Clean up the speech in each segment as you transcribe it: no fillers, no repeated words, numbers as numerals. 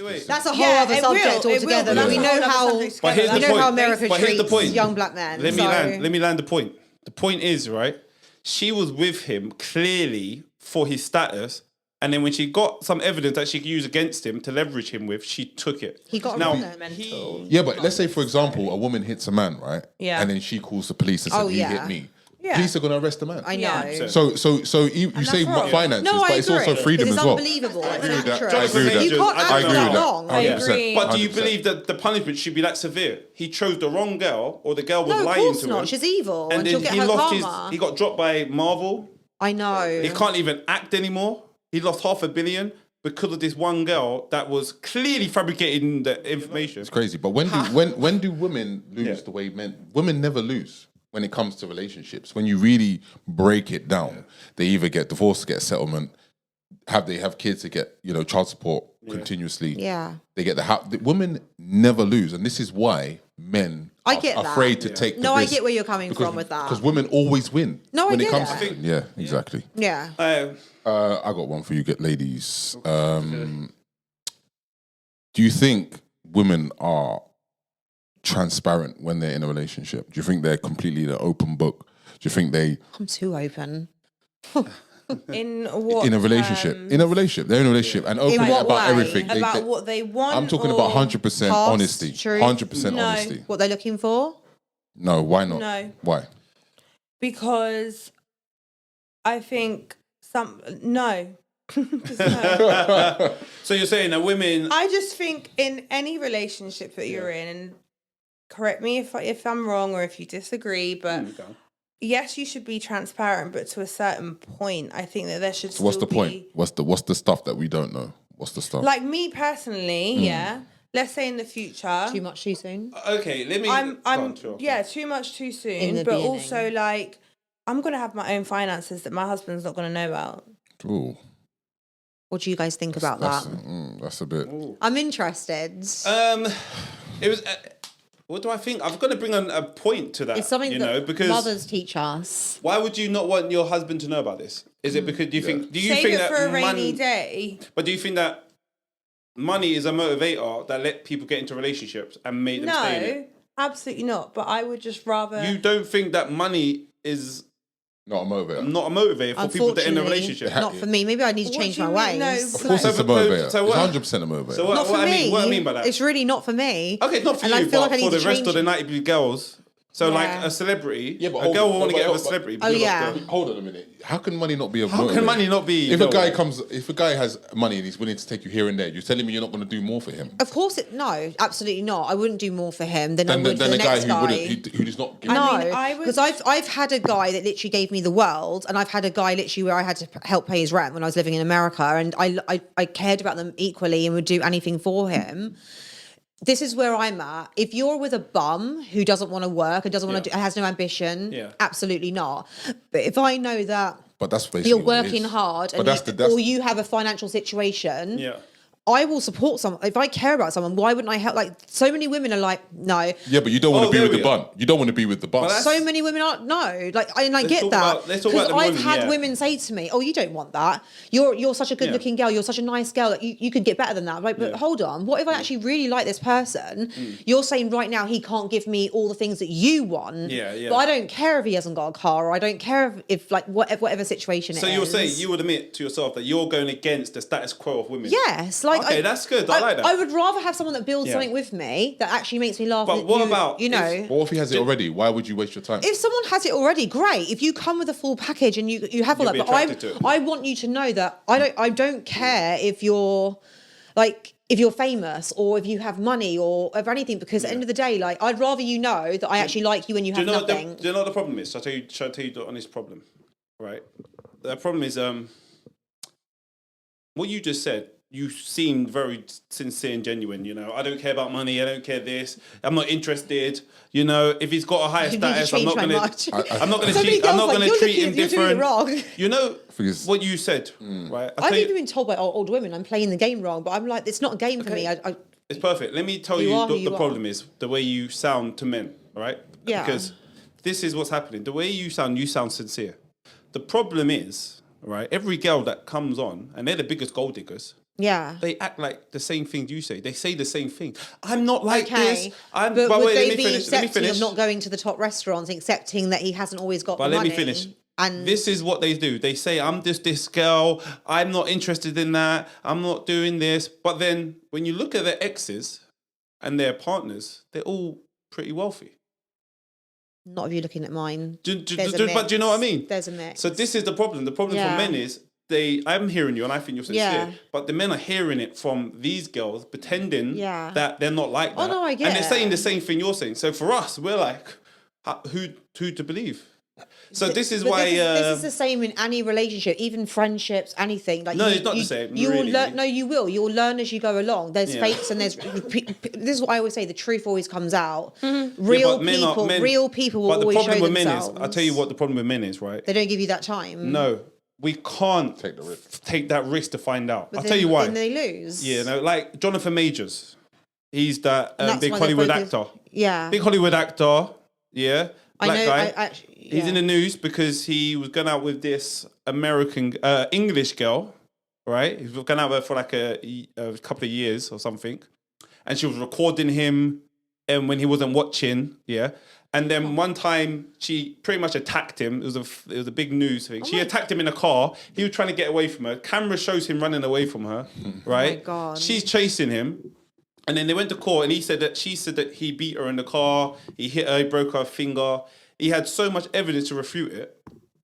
wait. That's a whole other subject altogether. But We know how America treats young black men. Let me land the point. The point is, right, she was with him clearly for his status, and then when she got some evidence that she could use against him to leverage him with, she took it. He got mental. Yeah, but let's say, for example, a woman hits a man, right? Yeah. And then she calls the police and says, "You hit me." Police are going to arrest the man. I know. So you say finances, no, but it's also freedom as well. It's unbelievable. I agree with that. You can't act that wrong. I agree. But do you believe that the punishment should be that severe? He chose the wrong girl, or the girl was lying to him. No, of course not. She's evil, and she'll get her karma. He got dropped by Marvel. I know. He can't even act anymore. He lost $500 million because of this one girl that was clearly fabricating the information. It's crazy. But when do women lose the way women never lose when it comes to relationships? When you really break it down, they either get divorced, get a settlement, they have kids, they get child support continuously. Yeah. They get the house. Women never lose, and this is why men are afraid to take the risk. No, I get where you're coming from with that. Because women always win. No, when I it get comes that. to yeah, exactly. Yeah. I got one for you, ladies. Do you think women are transparent when they're in a relationship? Do you think they're completely the open book? Do you think I'm too open. In what? In a relationship. In a relationship. They're in a relationship and open about everything. About what they want. I'm talking about 100% honesty. 100% honesty. What they're looking for? No, why not? No. Why? Because I think no. Just no. So you're saying that women... I just think in any relationship that you're in, and correct me if I'm wrong or if you disagree, but yes, you should be transparent, but to a certain point, I think that there should still be... What's the point? What's the stuff that we don't know? What's the stuff? Like me personally, let's say in the future... Too much too soon? Okay, let me... too much too soon, but beginning. Also like, I'm going to have my own finances that my husband's not going to know about. Ooh. What do you guys think about that? That's a bit... I'm interested. It was... what do I think? I've got to bring a point to that. It's something that because mothers teach us. Why would you not want your husband to know about this? Is it because do you think that for a rainy day? But do you think that money is a motivator that let people get into relationships and make them stay in it? No, absolutely not. But I would just rather... You don't think that money is... Not a motivator. Not a motivator for people that are in a relationship. Not for me. Maybe I need to change my ways. No, of course it's a motivator. So it's 100% a motivator. So what I mean by that? It's really not for me. Okay, it's not for you, but for the rest of the 90 girls... So like a celebrity, a girl will want to get with a celebrity. Hold on a minute. How can money not be a motivator? How can money not be? If a guy has money and he's willing to take you here and there, you're telling me you're not going to do more for him? Of course, no, absolutely not. I wouldn't do more for him than I would for the next guy. Who does not. No, because I've had a guy that literally gave me the world, and I've had a guy literally where I had to help pay his rent when I was living in America, and I cared about them equally and would do anything for him. This is where I'm at. If you're with a bum who doesn't want to work and doesn't want to has no ambition, absolutely not. But if I know that you're working hard or you have a financial situation, I will support someone. If I care about someone, why wouldn't I help? Like, so many women are like, no. Yeah, but you don't want to be with the bum. You don't want to be with the bum. So many women are, no. Like, and I get that. Because I've had women say to me, oh, you don't want that. You're such a good looking girl. You're such a nice girl. Like, you could get better than that. Like, but hold on. What if I actually really like this person? You're saying right now he can't give me all the things that you want. But I don't care if he hasn't got a car, or I don't care if like, whatever situation it is. So you're saying, you would admit to yourself that you're going against the status quo of women? Yes. Like, okay, that's good. I like that. I would rather have someone that builds something with me that actually makes me laugh. But what about, what if he has it already? Why would you waste your time? If someone has it already, great. If you come with a full package and you have all that, but I want you to know that I don't care if you're like, if you're famous or if you have money or of anything, because at the end of the day, like, I'd rather you know that I actually like you and you have nothing. Do you know what the problem is? Shall I tell you the honest problem? Right? The problem is what you just said. You seem very sincere and genuine, I don't care about money, I don't care this, I'm not interested, if he's got a higher status, I'm not gonna treat him different. What you said, right? I've even been told by old women I'm playing the game wrong, but I'm like, it's not a game for me. It's perfect. Let me tell you the problem is the way you sound to men, right? Yeah. Because this is what's happening. The way you sound sincere. The problem is, right, every girl that comes on, and they're the biggest gold diggers, Yeah. They act like the same things you say. They say the same thing. I'm not like this. But would they be accepting of not going to the top restaurants, accepting that he hasn't always got the money? But let me finish. And this is what they do. They say, I'm just this girl. I'm not interested in that. I'm not doing this. But then when you look at their exes and their partners, they're all pretty wealthy. Not if you're looking at mine. But do you know what I mean? There's a mix. So this is the problem. The problem for men is I'm hearing you and I think you're sincere, but the men are hearing it from these girls pretending that they're not like that. Oh, no, I get And they're it. saying the same thing you're saying. So for us, we're like, who to believe? So this is why this is the same in any relationship, even friendships, anything. Like no, it's not the same. You really. will learn. No, you will. You'll learn as you go along. There's fakes and there's. This is what I always say. The truth always comes out. Real people will always show themselves. But the problem with men is, I'll tell you what the problem with men is. Right? They don't give you that time. No, we can't take that risk to find out. I'll tell you why. Then they lose. Yeah, no, like Jonathan Majors. He's that big Hollywood actor. Yeah, big Hollywood actor. Yeah, black guy. He's in the news because he was going out with this American English girl, right? He was going out with her for like a couple of years or something, and she was recording him, and when he wasn't watching, And then one time she pretty much attacked him. It was a big news thing. She attacked him in a car. He was trying to get away from her. Camera shows him running away from her, right? Oh my God. She's chasing him. And then they went to court and she said that he beat her in the car. He hit her, he broke her finger. He had so much evidence to refute it,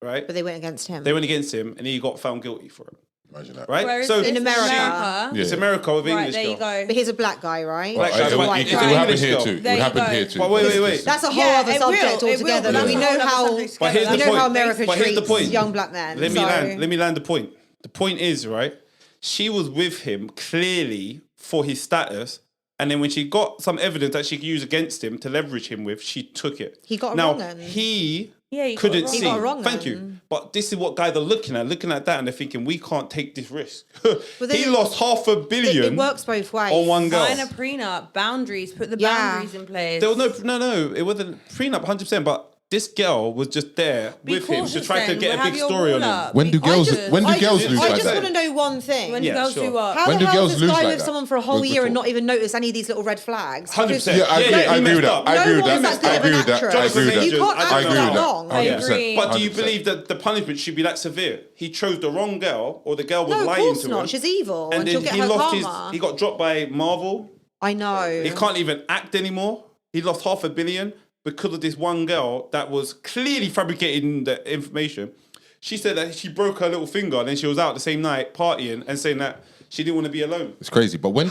right? But they went against him. They went against him and he got found guilty for it. Imagine that. Right? Whereas So in America. it's America with Right, English there you girl. go. But he's a black guy, right? Black guy, It white would guy. happen English here girl. too. It There would you happen go. here too. But wait. That's a whole Yeah, other it subject will, it altogether. will. But we That's a know whole other how subject But here's we the know point. how America But here's the treats point. young black men. Let so. me land the point. The point is, right, she was with him clearly for his status. And then when she got some evidence that she could use against him to leverage him with, she took it. He got it now, wrong then. He he got couldn't it wrong. see. He got it wrong Thank then. you. But this is what guys are looking at that, and they're thinking, we can't take this risk. then He lost $500 million It works both ways. on one girl. Sign a prenup, boundaries, put the Yeah. boundaries in place. There was no, it wasn't prenup 100%, but this girl was just there with him to try to get a big story on him. When do girls lose I like just that? want to know one thing. When Yeah, girls sure. do what? How When the do hell girls does lose this guy like with that? someone for a whole Good year and talk. not even notice any of these little red flags? 100%. Yeah, I agree. he I agree with messed that. up. I agree with one's that. that I agree with that. actress. I agree with that. You can't I act agree that with that. long. I agree. But do you 100%. believe that the punishment should be that severe? He chose the wrong girl, or the girl was No, of lying course to not. him. She's evil, and And she'll then get he her lost karma. he got dropped by Marvel. I know. He can't even act anymore. He lost $500 million because of this one girl that was clearly fabricating the information. She said that she broke her little finger and then she was out the same night partying and saying that she didn't want to be alone. It's crazy. But when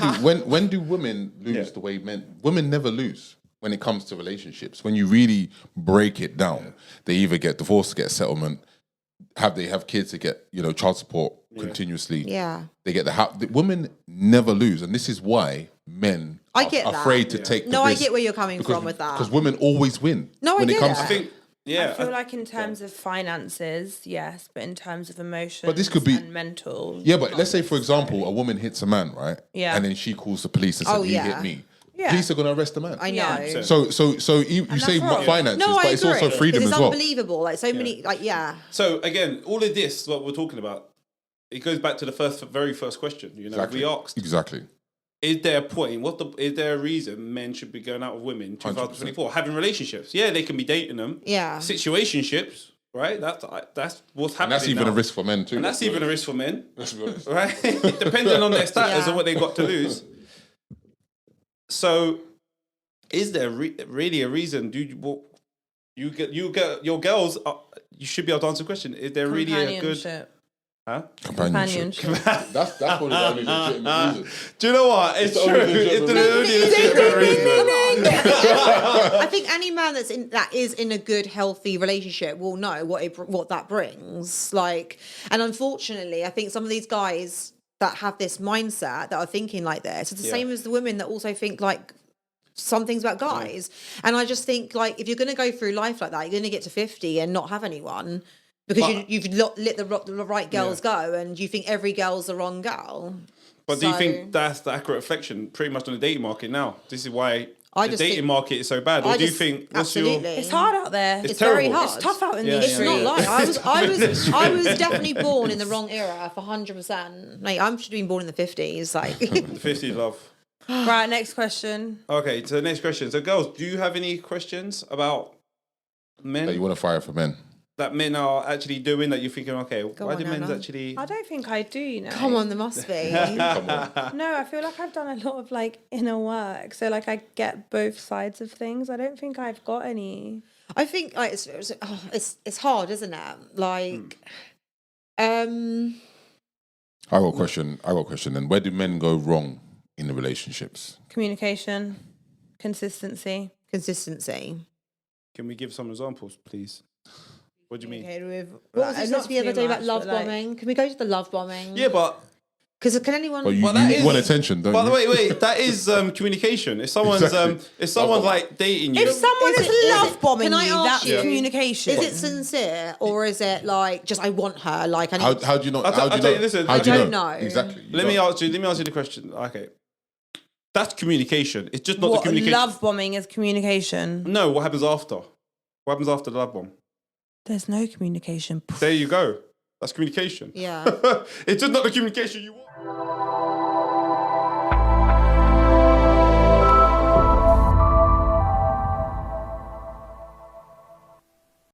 do women lose the way men? Women never lose when it comes to relationships. When you really break it down, they either get divorced, get settlement, they have kids, they get child support continuously. Yeah. They get the house. Women never lose, and this is why men I are get that. afraid to take the No, I risk get where you're coming from with that. because women always win. No, I when get it comes it. I think, I feel like in terms of finances, yes, but in terms of emotions But this could be- and mental. Yeah, but let's say, for example, a woman hits a man, right? Yeah. And then she calls the police and says, Oh, he yeah. hit me. Yeah. Police are going to arrest the man. I know. Yeah. So you say that's wrong. finances, No, I but it's agree. also freedom it's as well. unbelievable. Like so many, So again, all of this, what we're talking about, it goes back to the very first question. We asked, Exactly. is there a point? Is there a reason men should be going out with women in 2024, having relationships? Yeah, they can be dating them. Yeah. Situationships, right? That's what's happening. And that's even now. a risk for men too. And that's even a risk for men, Let's be honest. right? Depending on their status Yeah. and what they got to lose. So, is there really a reason? You get your girls? You should be able to answer the question. Is there really a good? Companionship. Huh? Companionship. That's probably the only legitimate reason. Do you know what? It's the true. only legitimate It's the only reason. legitimate reason. I think any man that is in a good, healthy relationship will know what that brings. Like, and unfortunately, I think some of these guys that have this mindset that are thinking like this, it's the same as the women that also think like some things about guys. And I just think like if you're going to go through life like that, you're going to get to 50 and not have anyone. Because you've let the right girls go, and you think every girl's the wrong girl. But do you think that's the accurate reflection, pretty much on the dating market now? This is why I the just dating think, market is so bad? Or do you think what's absolutely. your? It's hard out there. It's very terrible. hard. It's tough out in the It's street. not like I was definitely born in the wrong era for 100%. Like I should have been born in the 50s. Like The 50s, love. Right, next question. Okay, so the next question. So, girls, do you have any questions about men That you want to fire for men? that men are actually doing that you're thinking, okay, why on, do men Anna. actually? I don't think I do, you know. come on, there must be. Come on. No, I feel like I've done a lot of like inner work. So like I get both sides of things. I don't think I've got any. I think like it's hard, isn't it? Like, I got a question. Then, where do men go wrong in the relationships? Communication, consistency. consistency. Can we give some examples, please? What do you mean? What was it not the other too day about much, love but, like- bombing? Can we go to the love bombing? Yeah, but Because can anyone? But you that is- want attention, don't but you? wait, that is communication. If someone's Exactly. if someone's like dating you, If someone Is is, it- love bombing can I you, ask that's you, communication. Is it sincere or is it like just I want her? Like I need. How do you know? I'll How do you tell know? you, listen, How do you I don't know. Exactly. You let me don't. ask you the question. Okay, that's communication. It's just not What, the communication. love bombing is communication. No, what happens after? What happens after the love bomb? There's no communication. There you go. That's communication. Yeah. It's just not the communication you want.